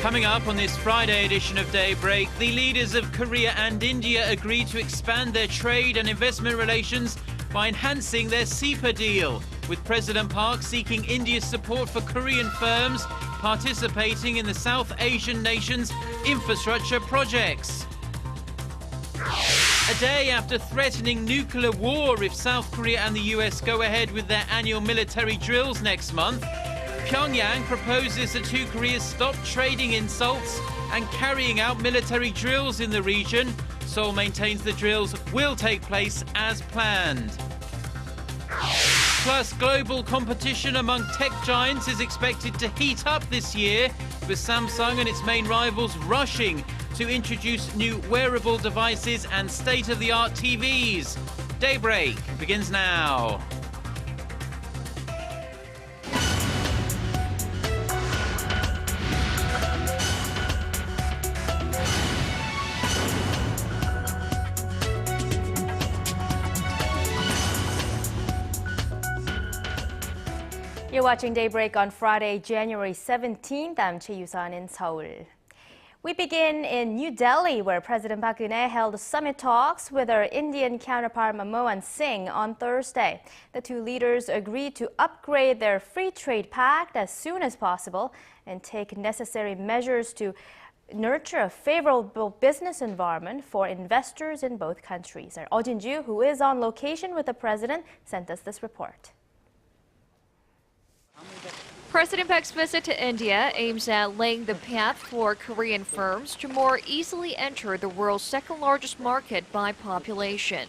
Coming up on this Friday edition of Daybreak, the leaders of Korea and India agreed to expand their trade and investment relations by enhancing their CEPA deal, with President Park seeking India's support for Korean firms participating in the South Asian nation's infrastructure projects. A day after threatening nuclear war if South Korea and the US go ahead with their annual military drills next month, Pyongyang proposes the two Koreas stop trading insults and carrying out military drills in the region. Seoul maintains the drills will take place as planned. Plus, global competition among tech giants is expected to heat up this year, with Samsung and its main rivals rushing to introduce new wearable devices and state-of-the-art TVs. Daybreak begins now. You're watching Daybreak on Friday, January 17th. I'm Choi Yusan in Seoul. We begin in New Delhi, where President Park Geun-hye held summit talks with our Indian counterpart Manmohan Singh on Thursday. The two leaders agreed to upgrade their free trade pact as soon as possible and take necessary measures to nurture a favorable business environment for investors in both countries. Our Eoh Jin-joo, who is on location with the president, sent us this report. President Park's visit to India aims at laying the path for Korean firms to more easily enter the world's second-largest market by population.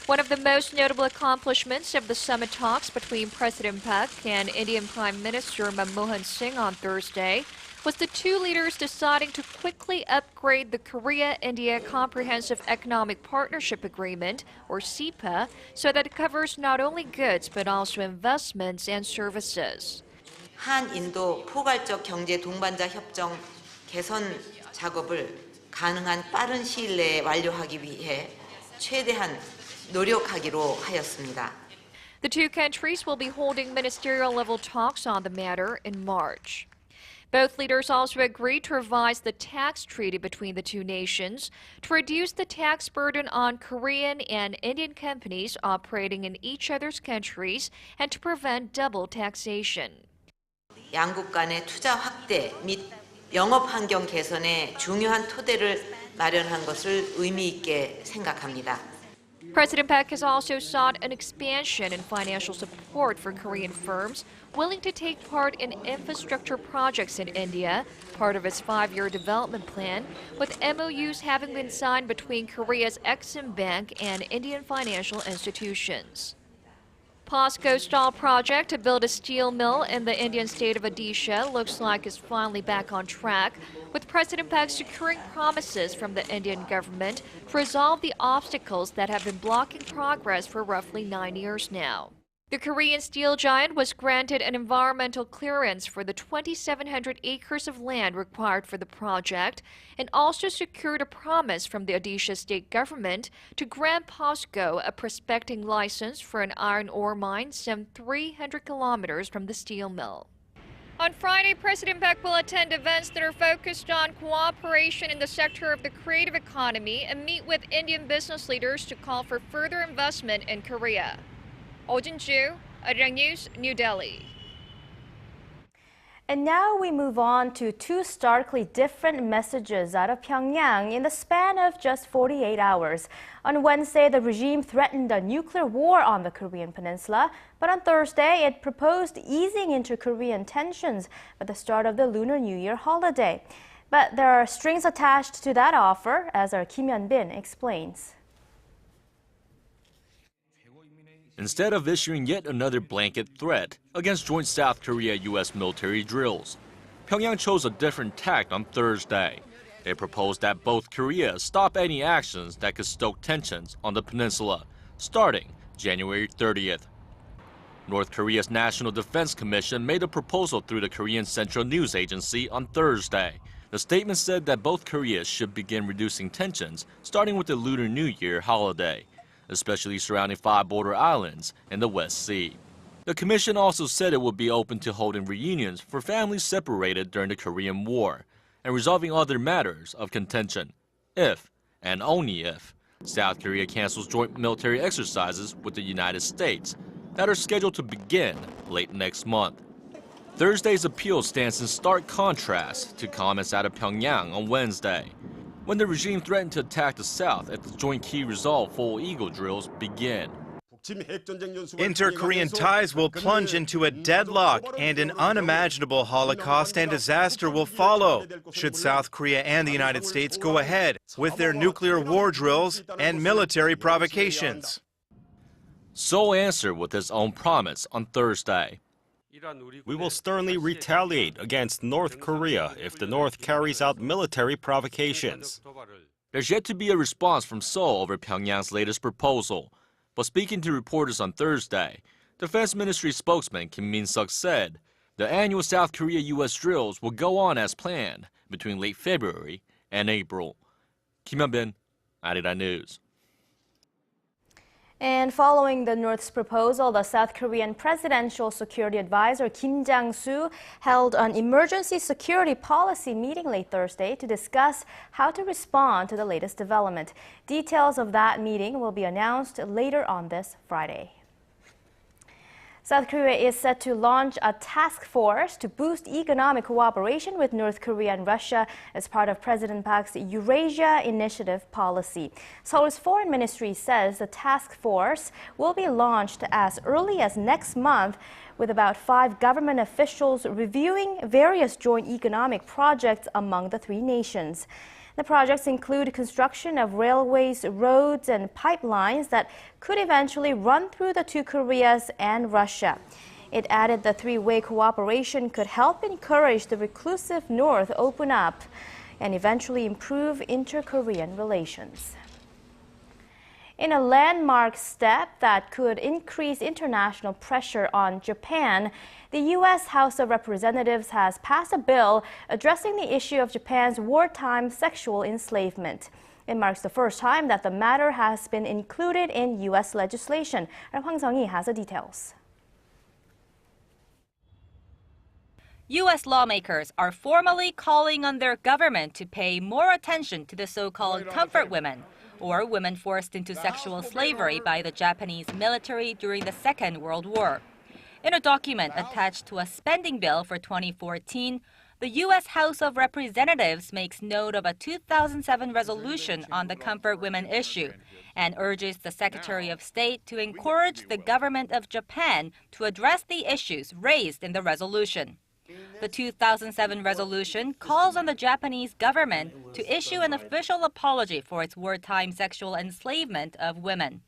One of the most notable accomplishments of the summit talks between President Park and Indian Prime Minister Manmohan Singh on Thursday was the two leaders deciding to quickly upgrade the Korea-India Comprehensive Economic Partnership Agreement, or CEPA, so that it covers not only goods but also investments and services. 한인도 포괄적 경제 동반자 협정 개선 작업을 가능한 빠른 시일 내에 완료하기 위해 최대한 노력하기로 하였습니다. The two countries will be holding ministerial-level talks on the matter in March. Both leaders also agreed to revise the tax treaty between the two nations to reduce the tax burden on Korean and Indian companies operating in each other's countries and to prevent double taxation. 양국 간의 투자 확대 및 영업 환경 개선에 중요한 토대를 마련한 것을 의미 있게 생각합니다. President Park has also sought an expansion in financial support for Korean firms willing to take part in infrastructure projects in India, part of its 5-year development plan, with MOUs having been signed between Korea's Exim Bank and Indian financial institutions. POSCO's stall project to build a steel mill in the Indian state of Odisha looks like it's finally back on track, with President Park securing promises from the Indian government to resolve the obstacles that have been blocking progress for roughly 9 years now. The Korean steel giant was granted an environmental clearance for the 2,700 acres of land required for the project and also secured a promise from the Odisha state government to grant POSCO a prospecting license for an iron ore mine some 300 kilometers from the steel mill. On Friday, President Park will attend events that are focused on cooperation in the sector of the creative economy and meet with Indian business leaders to call for further investment in Korea. Eoh Jin-joo, Arirang News, New Delhi. And now we move on to two starkly different messages out of Pyongyang in the span of just 48 hours. On Wednesday, the regime threatened a nuclear war on the Korean peninsula, but on Thursday, it proposed easing inter-Korean tensions at the start of the Lunar New Year holiday. But there are strings attached to that offer, as our Kim Hyun-bin explains. Instead of issuing yet another blanket threat against joint South Korea-U.S. military drills, Pyongyang chose a different tack on Thursday. They proposed that both Koreas stop any actions that could stoke tensions on the peninsula, starting January 30th. North Korea's National Defense Commission made a proposal through the Korean Central News Agency on Thursday. The statement said that both Koreas should begin reducing tensions, starting with the Lunar New Year holiday, especially surrounding 5 border islands in the West Sea. The commission also said it would be open to holding reunions for families separated during the Korean War and resolving other matters of contention, if, and only if, South Korea cancels joint military exercises with the United States that are scheduled to begin late next month. Thursday's appeal stands in stark contrast to comments out of Pyongyang on Wednesday, when the regime threatened to attack the South if the Joint Key Resolve Full Eagle drills begin. Inter-Korean ties will plunge into a deadlock, and an unimaginable holocaust and disaster will follow should South Korea and the United States go ahead with their nuclear war drills and military provocations. Seoul answered with its own promise on Thursday. We will sternly retaliate against North Korea if the North carries out military provocations. There's yet to be a response from Seoul over Pyongyang's latest proposal. But speaking to reporters on Thursday, Defense Ministry spokesman Kim Min-seok said the annual South Korea-U.S. drills will go on as planned between late February and April. Kim Hyun-bin, Arirang News. And following the North's proposal, the South Korean Presidential Security Advisor Kim Jang-soo held an emergency security policy meeting late Thursday to discuss how to respond to the latest development. Details of that meeting will be announced later on this Friday. South Korea is set to launch a task force to boost economic cooperation with North Korea and Russia as part of President Park's Eurasia Initiative policy. Seoul's foreign ministry says the task force will be launched as early as next month, with about 5 government officials reviewing various joint economic projects among the 3 nations. The projects include construction of railways, roads, and pipelines that could eventually run through the 2 Koreas and Russia. It added the 3-way cooperation could help encourage the reclusive North open up and eventually improve inter-Korean relations. In a landmark step that could increase international pressure on Japan, the U.S. House of Representatives has passed a bill addressing the issue of Japan's wartime sexual enslavement. It marks the first time that the matter has been included in U.S. legislation. Hwang Sung-hee has the details. U.S. lawmakers are formally calling on their government to pay more attention to the so-called comfort women, or women forced into sexual slavery by the Japanese military during the Second World War. In a document attached to a spending bill for 2014, the U.S. House of Representatives makes note of a 2007 resolution on the comfort women issue and urges the Secretary of State to encourage the government of Japan to address the issues raised in the resolution. The 2007 resolution calls on the Japanese government to issue an official apology for its wartime sexual enslavement of women.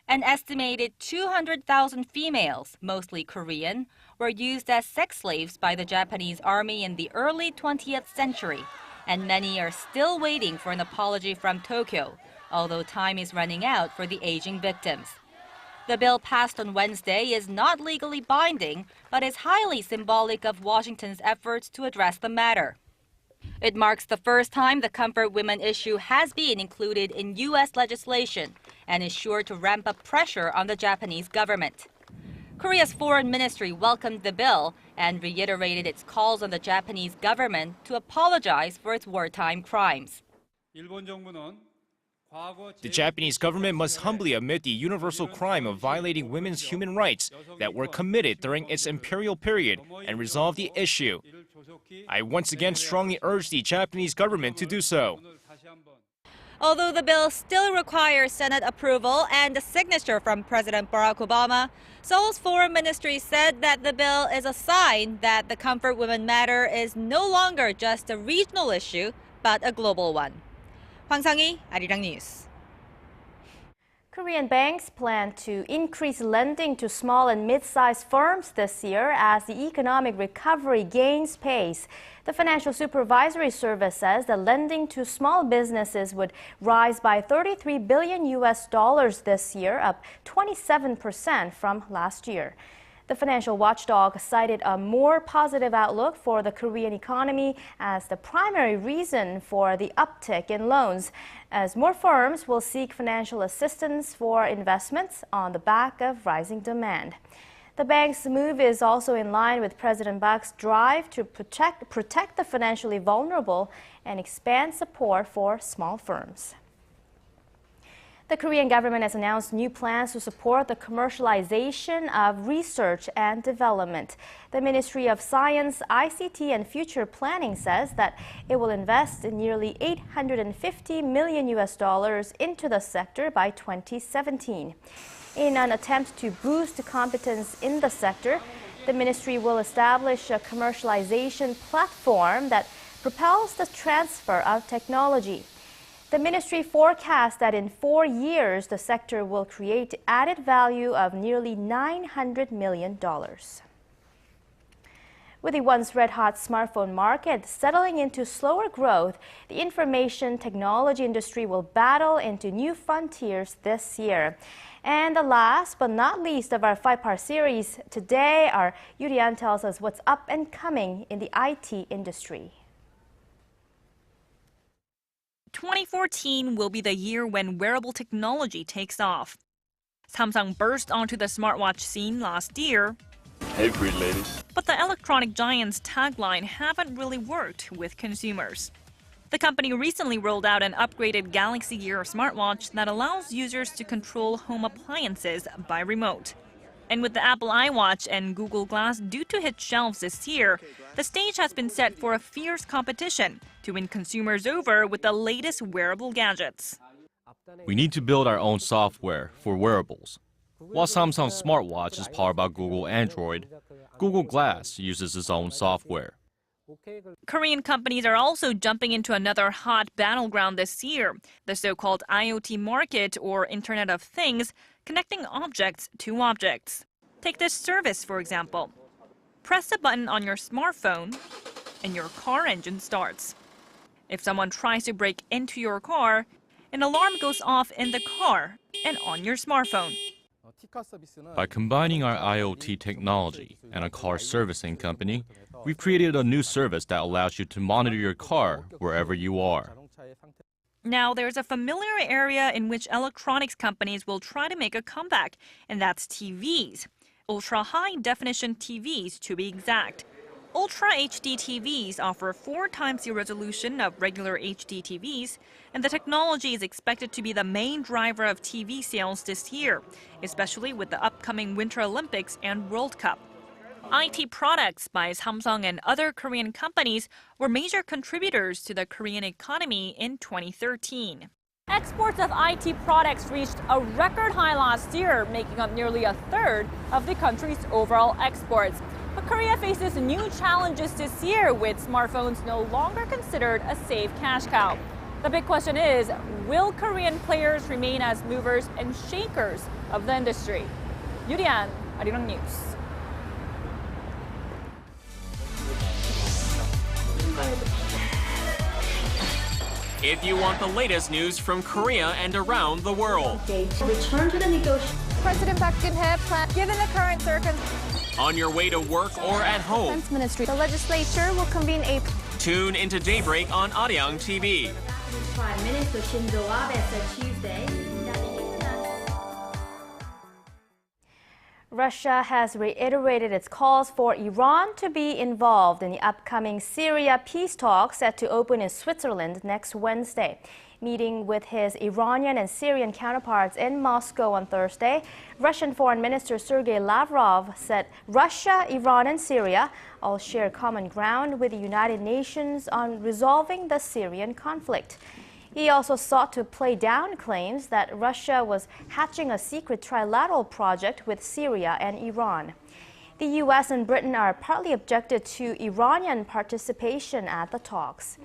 An estimated 200,000 females, mostly Korean, were used as sex slaves by the Japanese army in the early 20th century, and many are still waiting for an apology from Tokyo, although time is running out for the aging victims. The bill passed on Wednesday is not legally binding, but is highly symbolic of Washington's efforts to address the matter. It marks the first time the comfort women issue has been included in U.S. legislation and is sure to ramp up pressure on the Japanese government. Korea's foreign ministry welcomed the bill and reiterated its calls on the Japanese government to apologize for its wartime crimes. The Japanese government must humbly admit the universal crime of violating women's human rights that were committed during its imperial period and resolve the issue. I once again strongly urge the Japanese government to do so. Although the bill still requires Senate approval and a signature from President Barack Obama, Seoul's foreign ministry said that the bill is a sign that the comfort women matter is no longer just a regional issue, but a global one. Hwang Sung-hee, Arirang News. Korean banks plan to increase lending to small and mid-sized firms this year as the economic recovery gains pace. The Financial Supervisory Service says the lending to small businesses would rise by $33 billion this year, up 27% from last year. The financial watchdog cited a more positive outlook for the Korean economy as the primary reason for the uptick in loans, as more firms will seek financial assistance for investments on the back of rising demand. The bank's move is also in line with President Park's drive to protect the financially vulnerable and expand support for small firms. The Korean government has announced new plans to support the commercialization of research and development. The Ministry of Science, ICT and Future Planning says that it will invest nearly $850 million into the sector by 2017. In an attempt to boost competence in the sector, the ministry will establish a commercialization platform that propels the transfer of technology. The ministry forecasts that in 4 years, the sector will create added value of nearly $900 million. With the once red-hot smartphone market settling into slower growth, the information technology industry will battle into new frontiers this year. And the last but not least of our 5-part series today, our Eoh Jin-joo tells us what's up and coming in the IT industry. 2014 will be the year when wearable technology takes off. Samsung burst onto the smartwatch scene last year. Hey, pretty ladies. But the electronic giant's tagline haven't really worked with consumers. The company recently rolled out an upgraded Galaxy Gear smartwatch that allows users to control home appliances by remote. And with the Apple iWatch and Google Glass due to hit shelves this year, the stage has been set for a fierce competition to win consumers over with the latest wearable gadgets. We need to build our own software for wearables. While Samsung's smartwatch is powered by Google Android, Google Glass uses its own software. Korean companies are also jumping into another hot battleground this year, the so-called IoT market, or Internet of Things, connecting objects to objects. Take this service, for example. Press a button on your smartphone, and your car engine starts. If someone tries to break into your car, an alarm goes off in the car and on your smartphone. By combining our IoT technology and a car servicing company, we've created a new service that allows you to monitor your car wherever you are. Now, there's a familiar area in which electronics companies will try to make a comeback, and that's TVs. Ultra-high-definition TVs, to be exact. Ultra HD TVs offer 4 times the resolution of regular HD TVs, and the technology is expected to be the main driver of TV sales this year, especially with the upcoming Winter Olympics and World Cup. IT products by Samsung and other Korean companies were major contributors to the Korean economy in 2013. Exports of IT products reached a record high last year, making up nearly a third of the country's overall exports. But Korea faces new challenges this year, with smartphones no longer considered a safe cash cow. The big question is, will Korean players remain as movers and shakers of the industry? Yoo Jin, Arirang News. If you want the latest news from Korea and around the world. Return to the negotiation. President Park Geun-hye plans, given the current circumstances. On your way to work or at home. Defense Ministry. The legislature will convene a... Tune into Daybreak on Arirang TV. Prime Minister Shinzo Abe said Tuesday. Russia has reiterated its calls for Iran to be involved in the upcoming Syria peace talks set to open in Switzerland next Wednesday. Meeting with his Iranian and Syrian counterparts in Moscow on Thursday, Russian Foreign Minister Sergei Lavrov said Russia, Iran and Syria all share common ground with the United Nations on resolving the Syrian conflict. He also sought to play down claims that Russia was hatching a secret trilateral project with Syria and Iran. The U.S. and Britain are partly objected to Iranian participation at the talks.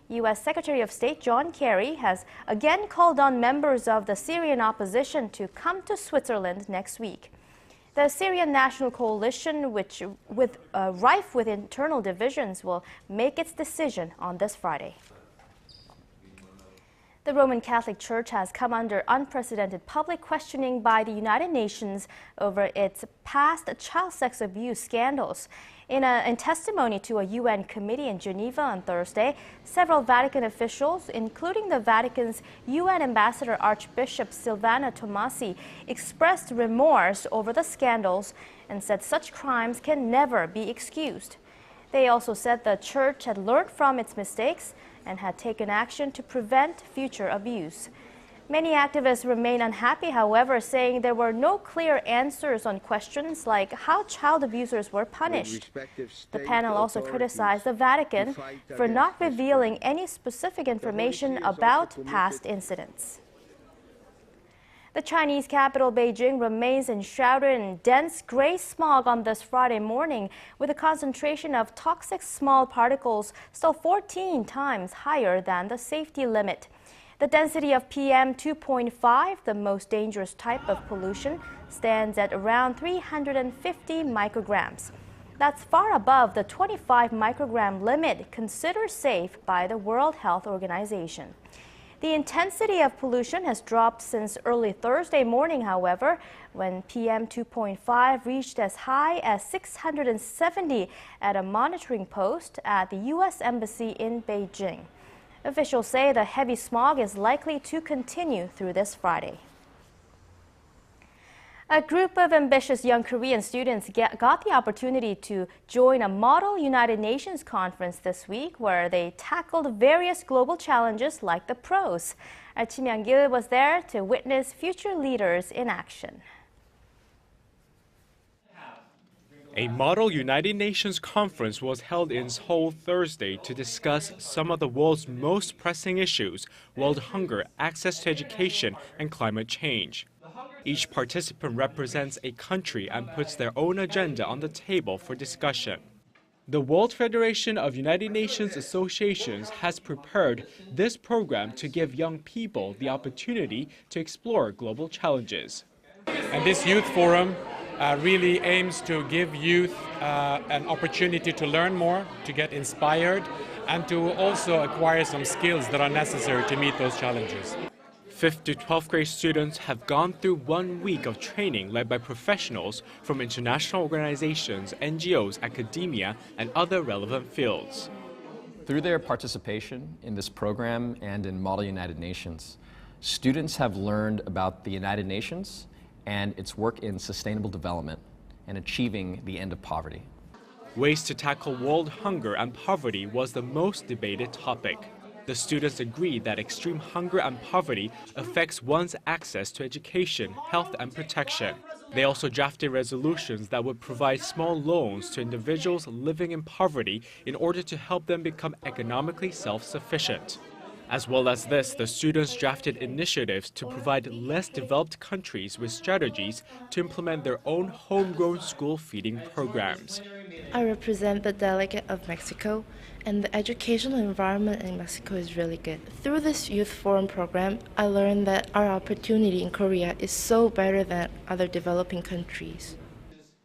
U.S. Secretary of State John Kerry has again called on members of the Syrian opposition to come to Switzerland next week. The Syrian National Coalition, which rife with internal divisions, will make its decision on this Friday. The Roman Catholic Church has come under unprecedented public questioning by the United Nations over its past child sex abuse scandals. In testimony to a UN committee in Geneva on Thursday, several Vatican officials, including the Vatican's UN ambassador Archbishop Silvana Tomasi, expressed remorse over the scandals and said such crimes can never be excused. They also said the Church had learned from its mistakes and had taken action to prevent future abuse. Many activists remain unhappy, however, saying there were no clear answers on questions like how child abusers were punished. The panel also criticized the Vatican for not revealing any specific information about past incidents. The Chinese capital, Beijing, remains enshrouded in dense gray smog on this Friday morning, with a concentration of toxic small particles still 14 times higher than the safety limit. The density of PM 2.5, the most dangerous type of pollution, stands at around 350 micrograms. That's far above the 25 microgram limit considered safe by the World Health Organization. The intensity of pollution has dropped since early Thursday morning, however, when PM 2.5 reached as high as 670 at a monitoring post at the U.S. Embassy in Beijing. Officials say the heavy smog is likely to continue through this Friday. A group of ambitious young Korean students got the opportunity to join a Model United Nations conference this week where they tackled various global challenges like the pros. Kim Young-gil was there to witness future leaders in action. A Model United Nations conference was held in Seoul Thursday to discuss some of the world's most pressing issues: world hunger, access to education, and climate change. Each participant represents a country and puts their own agenda on the table for discussion. The World Federation of United Nations Associations has prepared this program to give young people the opportunity to explore global challenges. And this youth forum really aims to give youth an opportunity to learn more, to get inspired, and to also acquire some skills that are necessary to meet those challenges. 5th to 12th grade students have gone through 1 week of training led by professionals from international organizations, NGOs, academia, and other relevant fields. Through their participation in this program and in Model United Nations, students have learned about the United Nations and its work in sustainable development and achieving the end of poverty. Ways to tackle world hunger and poverty was the most debated topic. The students agreed that extreme hunger and poverty affects one's access to education, health, and protection. They also drafted resolutions that would provide small loans to individuals living in poverty in order to help them become economically self-sufficient. As well as this, the students drafted initiatives to provide less developed countries with strategies to implement their own homegrown school feeding programs. I represent the delegate of Mexico, and the educational environment in Mexico is really good. Through this youth forum program, I learned that our opportunity in Korea is so better than other developing countries.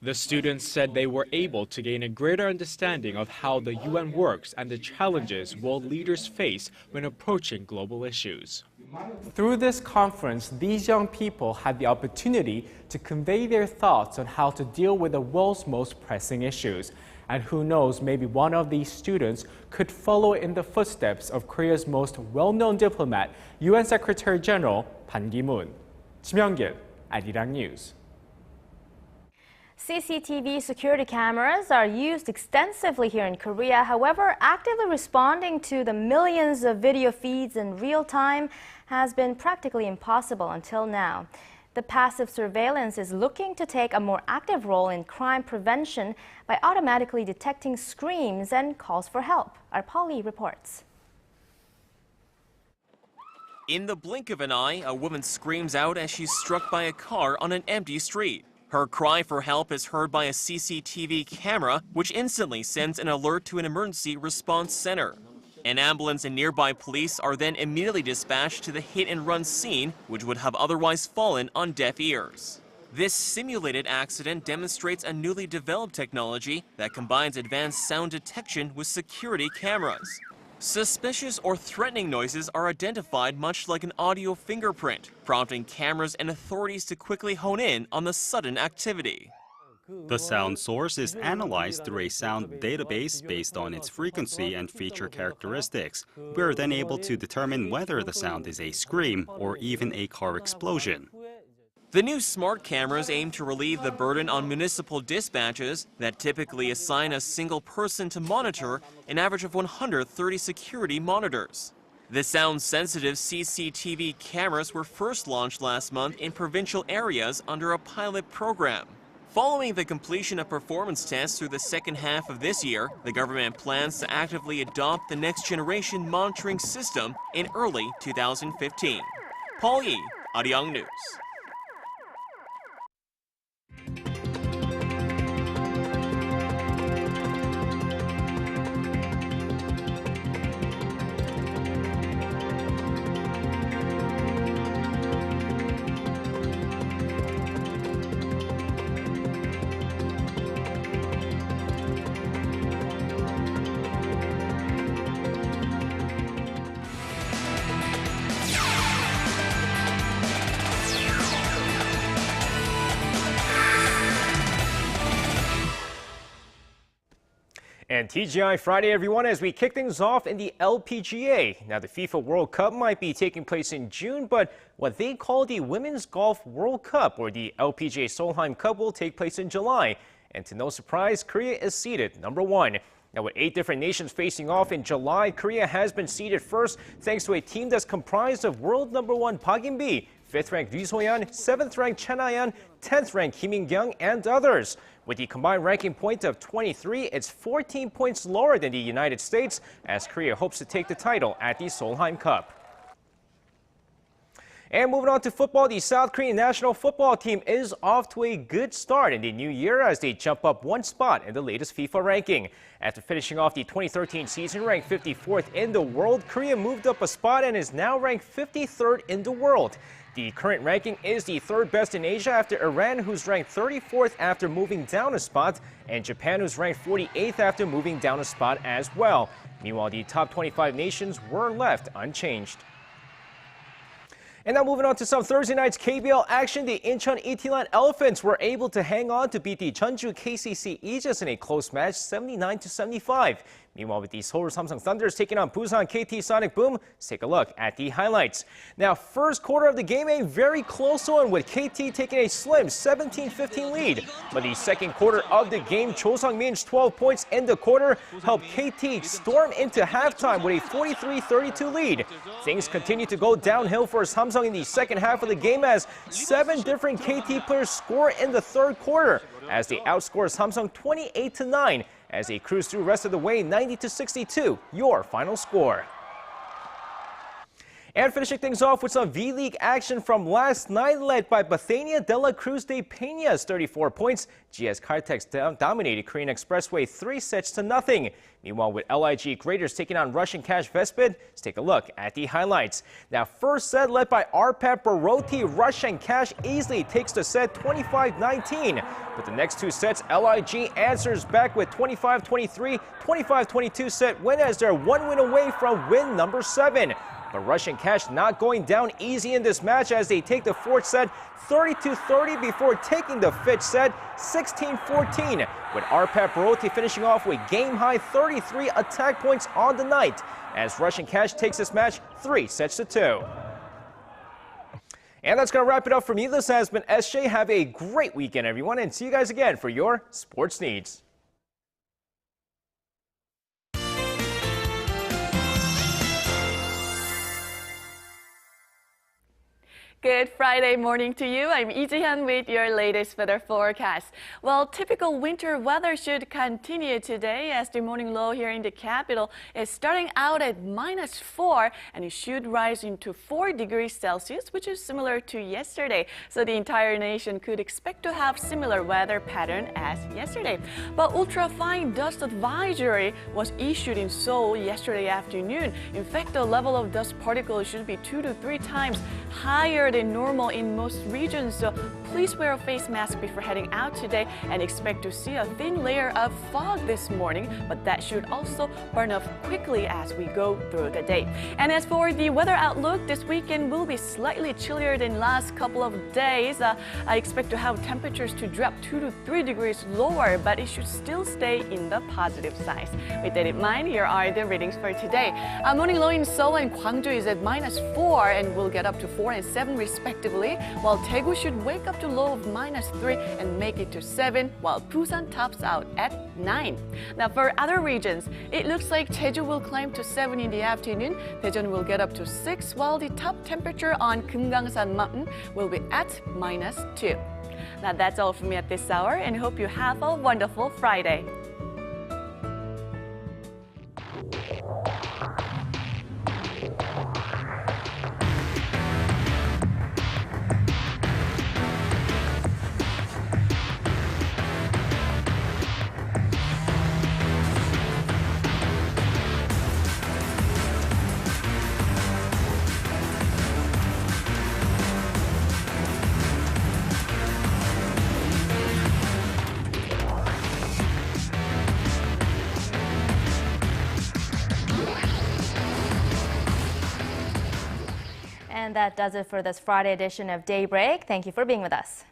The students said they were able to gain a greater understanding of how the UN works and the challenges world leaders face when approaching global issues. Through this conference, these young people had the opportunity to convey their thoughts on how to deal with the world's most pressing issues. And who knows, maybe one of these students could follow in the footsteps of Korea's most well-known diplomat, UN Secretary General Ban Ki-moon. Kim Young-gil, Arirang News. CCTV security cameras are used extensively here in Korea. However, actively responding to the millions of video feeds in real time has been practically impossible until now. The passive surveillance is looking to take a more active role in crime prevention by automatically detecting screams and calls for help. Our Polly reports. In the blink of an eye, a woman screams out as she's struck by a car on an empty street. Her cry for help is heard by a CCTV camera, which instantly sends an alert to an emergency response center. An ambulance and nearby police are then immediately dispatched to the hit-and-run scene, which would have otherwise fallen on deaf ears. This simulated accident demonstrates a newly developed technology that combines advanced sound detection with security cameras. Suspicious or threatening noises are identified much like an audio fingerprint, prompting cameras and authorities to quickly hone in on the sudden activity. The sound source is analyzed through a sound database based on its frequency and feature characteristics. We are then able to determine whether the sound is a scream or even a car explosion. The new smart cameras aim to relieve the burden on municipal dispatches that typically assign a single person to monitor an average of 130 security monitors. The sound-sensitive CCTV cameras were first launched last month in provincial areas under a pilot program. Following the completion of performance tests through the second half of this year, the government plans to actively adopt the next-generation monitoring system in early 2015. Paul Yi, Arirang News. And TGI Friday, everyone, as we kick things off in the LPGA. Now, the FIFA World Cup might be taking place in June, but what they call the Women's Golf World Cup, or the LPGA Solheim Cup, will take place in July. And to no surprise, Korea is seeded #1. Now, with 8 different nations facing off in July, Korea has been seeded first thanks to a team that's comprised of world #1 Park Geun-hye, 5th-ranked Lee So-yeon, 7th-ranked Chen Ha-yeon, 10th-ranked Kim In-kyung, and others. With the combined ranking point of 23, it's 14 points lower than the United States, as Korea hopes to take the title at the Solheim Cup. And moving on to football, the South Korean national football team is off to a good start in the new year as they jump up 1 spot in the latest FIFA ranking. After finishing off the 2013 season ranked 54th in the world, Korea moved up a spot and is now ranked 53rd in the world. The current ranking is the 3rd best in Asia after Iran, who's ranked 34th after moving down a spot, and Japan, who's ranked 48th after moving down a spot as well. Meanwhile, the top 25 nations were left unchanged. And now moving on to some Thursday night's KBL action, the Incheon Itilan Elephants were able to hang on to beat the Jeonju KCC Aegis in a close match, 79-75. Meanwhile, with the Seoul Samsung Thunders taking on Busan KT Sonic Boom, let's take a look at the highlights. Now, first quarter of the game, a very close one with KT taking a slim 17-15 lead. But the second quarter of the game, Cho Sung-min's 12 points in the quarter helped KT storm into halftime with a 43-32 lead. Things continue to go downhill for Samsung in the second half of the game as 7 different KT players score in the third quarter as they outscore Samsung 28-9. As they cruise through rest of the way, 90-62, your final score. And finishing things off with some V-League action from last night, led by Bethania de la Cruz de Peña's 34 points. GS Caltex dominated Korean Expressway 3-0. Meanwhile, with LIG Graders taking on Russian Cash Vespid, let's take a look at the highlights. Now, first set led by Arpat Baroti, Russian Cash easily takes the set 25-19. But the next 2 sets, LIG answers back with 25-23, 25-22 set win as they're 1 win away from win number 7. But Russian Cash not going down easy in this match as they take the 4th set 30-30 before taking the 5th set 16-14. With Arpat Baroti finishing off with game-high 33 attack points on the night as Russian Cash takes this match 3-2. And that's going to wrap it up for me. This has been SJ. Have a great weekend, everyone, and see you guys again for your sports needs. Good Friday morning to you. I'm Lee Ji-hyun with your latest weather forecast. Well, typical winter weather should continue today as the morning low here in the capital is starting out at -4 and it should rise into 4 degrees Celsius, which is similar to yesterday. So the entire nation could expect to have similar weather pattern as yesterday. But ultra-fine dust advisory was issued in Seoul yesterday afternoon. In fact, the level of dust particles should be 2 to 3 times higher than normal in most regions, so please wear a face mask before heading out today and expect to see a thin layer of fog this morning, but that should also burn off quickly as we go through the day. And as for the weather outlook, this weekend will be slightly chillier than last couple of days. I expect to have temperatures to drop 2 to 3 degrees lower, but it should still stay in the positive side. With that in mind, here are the readings for today. Our morning low in Seoul and Gwangju is at -4 and will get up to 4 and 7 respectively, while Daegu should wake up to low of -3 and make it to 7, while Busan tops out at 9. Now for other regions, it looks like Jeju will climb to 7 in the afternoon, Daejeon will get up to 6, while the top temperature on Kumgangsan Mountain will be at -2. Now that's all from me at this hour, and hope you have a wonderful Friday. And that does it for this Friday edition of Daybreak. Thank you for being with us.